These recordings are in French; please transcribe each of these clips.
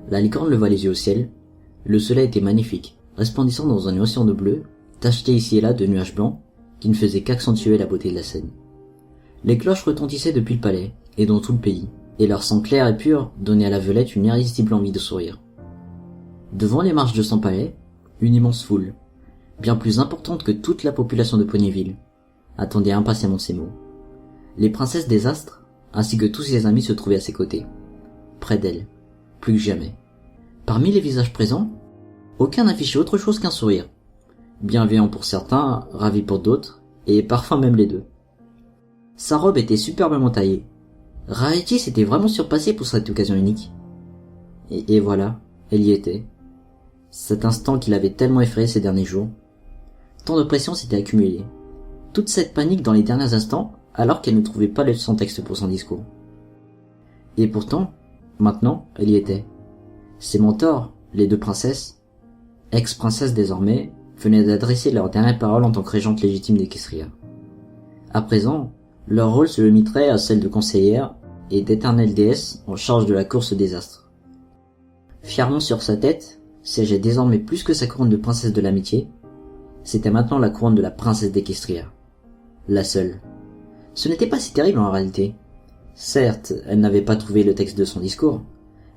La licorne leva les yeux au ciel. Le soleil était magnifique, resplendissant dans un océan de bleu, tacheté ici et là de nuages blancs, qui ne faisaient qu'accentuer la beauté de la scène. Les cloches retentissaient depuis le palais, et dans tout le pays, et leur sang clair et pur donnait à la Violette une irrésistible envie de sourire. Devant les marches de son palais, une immense foule, bien plus importante que toute la population de Ponyville, attendait impatiemment ces mots. Les princesses des astres, ainsi que tous ses amis se trouvaient à ses côtés, près d'elle, plus que jamais. Parmi les visages présents, aucun n'affichait autre chose qu'un sourire, bienveillant pour certains, ravi pour d'autres, et parfois même les deux. Sa robe était superbement taillée. Rarity s'était vraiment surpassée pour cette occasion unique. Et voilà, elle y était. Cet instant qui l'avait tellement effrayé ces derniers jours. Tant de pression s'était accumulée. Toute cette panique dans les derniers instants, alors qu'elle ne trouvait pas son texte pour son discours. Et pourtant, maintenant, elle y était. Ses mentors, les deux princesses, ex-princesses désormais, venaient d'adresser leurs dernières paroles en tant que régente légitime d'Equestria. À présent, leur rôle se limiterait à celle de conseillère et d'éternelle déesse en charge de la course des astres. Fièrement sur sa tête, siégeait désormais plus que sa couronne de princesse de l'amitié, c'était maintenant la couronne de la princesse d'Equestria. La seule. Ce n'était pas si terrible en réalité. Certes, elle n'avait pas trouvé le texte de son discours,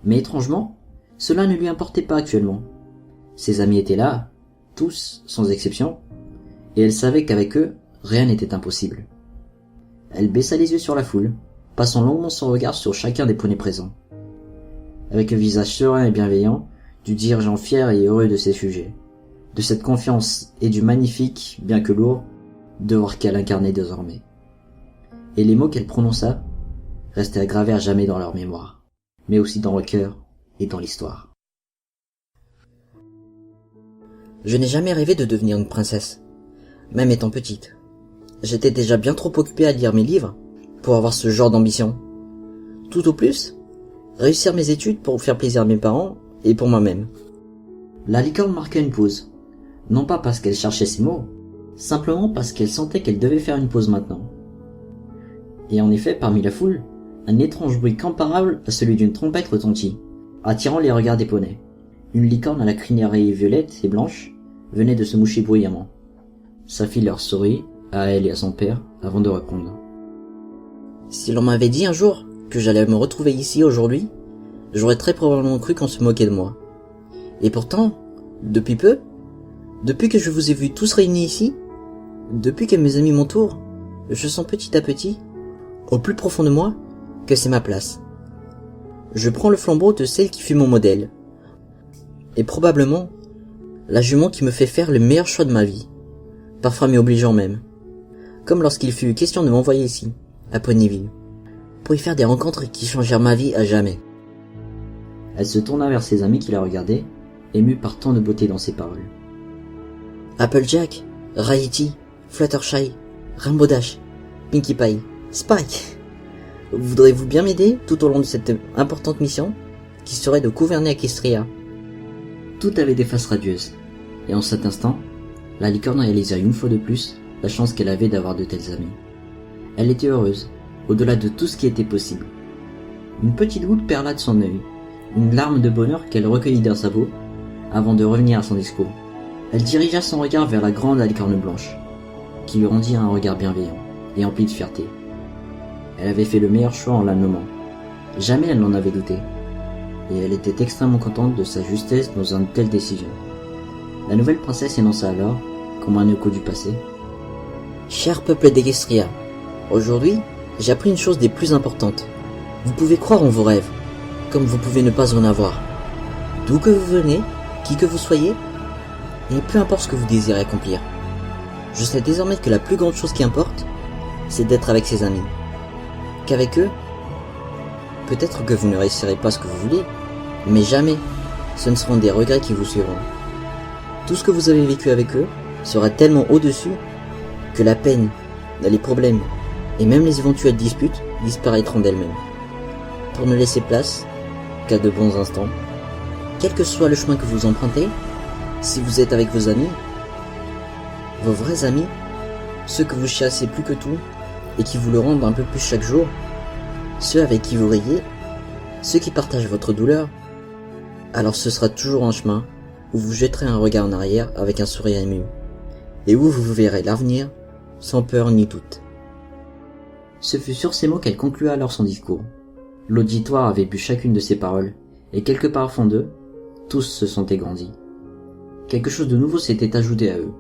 mais étrangement, cela ne lui importait pas actuellement. Ses amis étaient là, tous, sans exception, et elle savait qu'avec eux, rien n'était impossible. Elle baissa les yeux sur la foule, passant longuement son regard sur chacun des poneys présents. Avec un visage serein et bienveillant, du dirigeant fier et heureux de ses sujets, de cette confiance et du magnifique, bien que lourd, devoir qu'elle incarnait désormais. Et les mots qu'elle prononça restaient gravés à jamais dans leur mémoire, mais aussi dans le cœur et dans l'histoire. Je n'ai jamais rêvé de devenir une princesse, même étant petite. J'étais déjà bien trop occupée à lire mes livres pour avoir ce genre d'ambition. Tout au plus, réussir mes études pour faire plaisir à mes parents et pour moi-même. La licorne marqua une pause, non pas parce qu'elle cherchait ses mots, simplement parce qu'elle sentait qu'elle devait faire une pause maintenant. Et en effet, parmi la foule, un étrange bruit comparable à celui d'une trompette retentit, attirant les regards des poneys. Une licorne à la crinière rayée violette et blanche venait de se moucher bruyamment. Sa fille leur sourit, à elle et à son père, avant de répondre. Si l'on m'avait dit un jour que j'allais me retrouver ici aujourd'hui, j'aurais très probablement cru qu'on se moquait de moi. Et pourtant, depuis peu, depuis que je vous ai vus tous réunis ici, depuis que mes amis m'entourent, je sens petit à petit, au plus profond de moi, que c'est ma place. Je prends le flambeau de celle qui fut mon modèle, et probablement la jument qui me fait faire le meilleur choix de ma vie, parfois m'y obligeant même, comme lorsqu'il fut question de m'envoyer ici, à Ponyville, pour y faire des rencontres qui changèrent ma vie à jamais. Elle se tourna vers ses amis qui la regardaient, émue par tant de beauté dans ses paroles. Applejack, Rarity, Fluttershy, Rainbow Dash, Pinkie Pie, Spike. Voudrez-vous bien m'aider tout au long de cette importante mission, qui serait de gouverner Equestria? Tout avait des faces radieuses, et en cet instant, la licorne réalisa une fois de plus la chance qu'elle avait d'avoir de tels amis. Elle était heureuse, au-delà de tout ce qui était possible. Une petite goutte perla de son œil, une larme de bonheur qu'elle recueillit d'un sabot, avant de revenir à son discours. Elle dirigea son regard vers la grande licorne blanche, qui lui rendit un regard bienveillant et empli de fierté. Elle avait fait le meilleur choix en la nommant. Jamais elle n'en avait douté. Et elle était extrêmement contente de sa justesse dans une telle décision. La nouvelle princesse énonça alors, comme un écho du passé. Cher peuple d'Equestria, aujourd'hui, j'ai appris une chose des plus importantes. Vous pouvez croire en vos rêves, comme vous pouvez ne pas en avoir. D'où que vous venez, qui que vous soyez, et peu importe ce que vous désirez accomplir. Je sais désormais que la plus grande chose qui importe, c'est d'être avec ses amis. Qu'avec eux, peut-être que vous ne réussirez pas ce que vous voulez, mais jamais ce ne seront des regrets qui vous suivront. Tout ce que vous avez vécu avec eux sera tellement au-dessus que la peine, les problèmes et même les éventuelles disputes disparaîtront d'elles-mêmes, pour ne laisser place qu'à de bons instants. Quel que soit le chemin que vous empruntez, si vous êtes avec vos amis, vos vrais amis, ceux que vous chassez plus que tout et qui vous le rendent un peu plus chaque jour, ceux avec qui vous riez, ceux qui partagent votre douleur, alors ce sera toujours un chemin où vous jetterez un regard en arrière avec un sourire ému, et où vous verrez l'avenir sans peur ni doute. Ce fut sur ces mots qu'elle conclua alors son discours. L'auditoire avait bu chacune de ses paroles, et quelque part au fond d'eux, tous se sentaient grandis. Quelque chose de nouveau s'était ajouté à eux,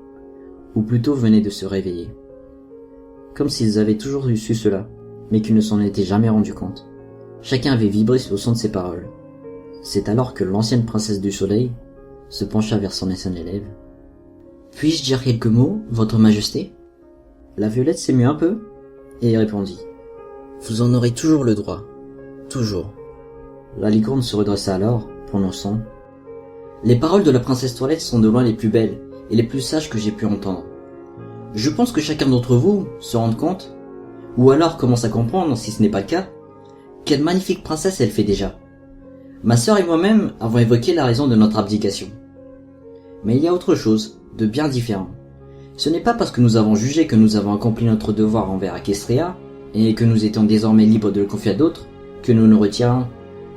ou plutôt venait de se réveiller. Comme s'ils avaient toujours su cela, mais qu'ils ne s'en étaient jamais rendus compte. Chacun avait vibré au son de ses paroles. C'est alors que l'ancienne princesse du soleil se pencha vers son ancien élève. « Puis-je dire quelques mots, votre majesté ?» La violette s'émut un peu, et répondit. « Vous en aurez toujours le droit. Toujours. » La licorne se redressa alors, prononçant. « Les paroles de la princesse Toilette sont de loin les plus belles et les plus sages que j'ai pu entendre. Je pense que chacun d'entre vous se rende compte, ou alors commence à comprendre, si ce n'est pas le cas, quelle magnifique princesse elle fait déjà. Ma sœur et moi-même avons évoqué la raison de notre abdication. Mais il y a autre chose, de bien différent. Ce n'est pas parce que nous avons jugé que nous avons accompli notre devoir envers Equestria, et que nous étions désormais libres de le confier à d'autres, que nous nous retirons,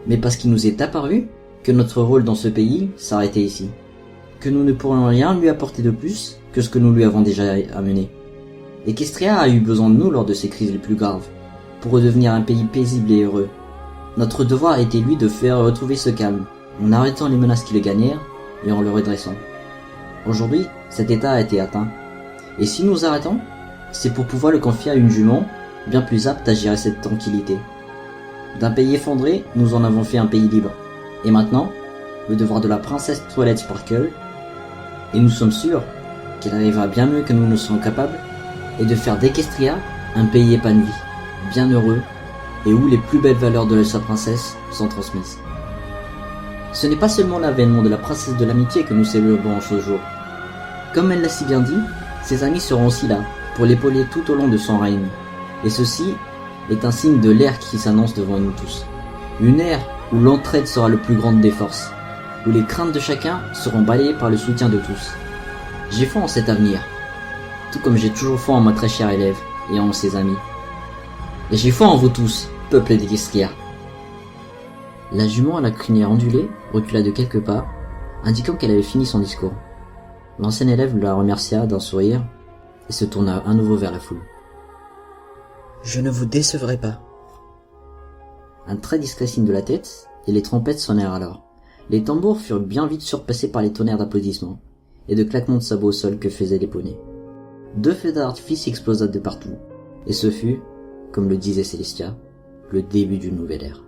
mais parce qu'il nous est apparu que notre rôle dans ce pays s'arrêtait ici, que nous ne pourrions rien lui apporter de plus que ce que nous lui avons déjà amené. Equestria a eu besoin de nous lors de ses crises les plus graves, pour redevenir un pays paisible et heureux. Notre devoir a été lui de faire retrouver ce calme, en arrêtant les menaces qui le gagnèrent et en le redressant. Aujourd'hui, cet état a été atteint. Et si nous arrêtons, c'est pour pouvoir le confier à une jument bien plus apte à gérer cette tranquillité. D'un pays effondré, nous en avons fait un pays libre. Et maintenant, le devoir de la princesse Toilette Sparkle, et nous sommes sûrs qu'elle arrivera bien mieux que nous ne serons capables, est de faire d'Equestria un pays épanoui, bien heureux, et où les plus belles valeurs de sa princesse sont transmises. Ce n'est pas seulement l'avènement de la princesse de l'amitié que nous célébrons ce jour. Comme elle l'a si bien dit, ses amis seront aussi là, pour l'épauler tout au long de son règne. Et ceci est un signe de l'ère qui s'annonce devant nous tous. Une ère où l'entraide sera le plus grande des forces, où les craintes de chacun seront balayées par le soutien de tous. J'ai foi en cet avenir, tout comme j'ai toujours foi en ma très chère élève et en ses amis. Et j'ai foi en vous tous, peuple d'Equestria. La jument à la crinière ondulée recula de quelques pas, indiquant qu'elle avait fini son discours. L'ancien élève la remercia d'un sourire et se tourna à nouveau vers la foule. « Je ne vous décevrai pas. » Un très discret signe de la tête, et les trompettes sonnèrent alors. Les tambours furent bien vite surpassés par les tonnerres d'applaudissements, et de claquements de sabots au sol que faisaient les poneys. 2 feux d'artifice explosa de partout, et ce fut, comme le disait Célestia, le début d'une nouvelle ère.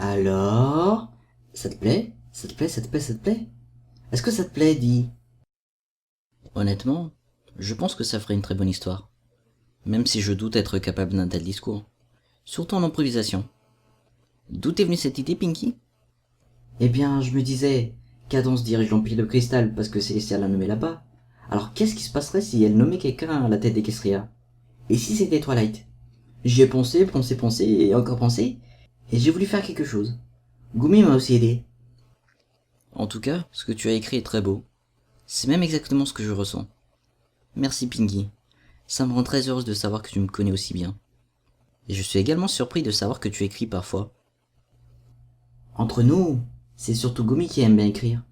Alors, ça te plaît? Ça te plaît? Ça te plaît? Ça te plaît? Est-ce que ça te plaît, dis? Honnêtement, je pense que ça ferait une très bonne histoire. Même si je doute être capable d'un tel discours. Surtout en improvisation. D'où est venue cette idée, Pinky? Eh bien, je me disais, Cadence dirige l'Empire de Cristal parce que Célestia l'a nommé là-bas. Alors qu'est-ce qui se passerait si elle nommait quelqu'un à la tête d'Equestria? Et si c'était Twilight? J'y ai pensé, et encore pensé, et j'ai voulu faire quelque chose. Gumi m'a aussi aidé. En tout cas, ce que tu as écrit est très beau. C'est même exactement ce que je ressens. Merci Pinky. Ça me rend très heureuse de savoir que tu me connais aussi bien. Et je suis également surpris de savoir que tu écris parfois. Entre nous, c'est surtout Gumi qui aime bien écrire.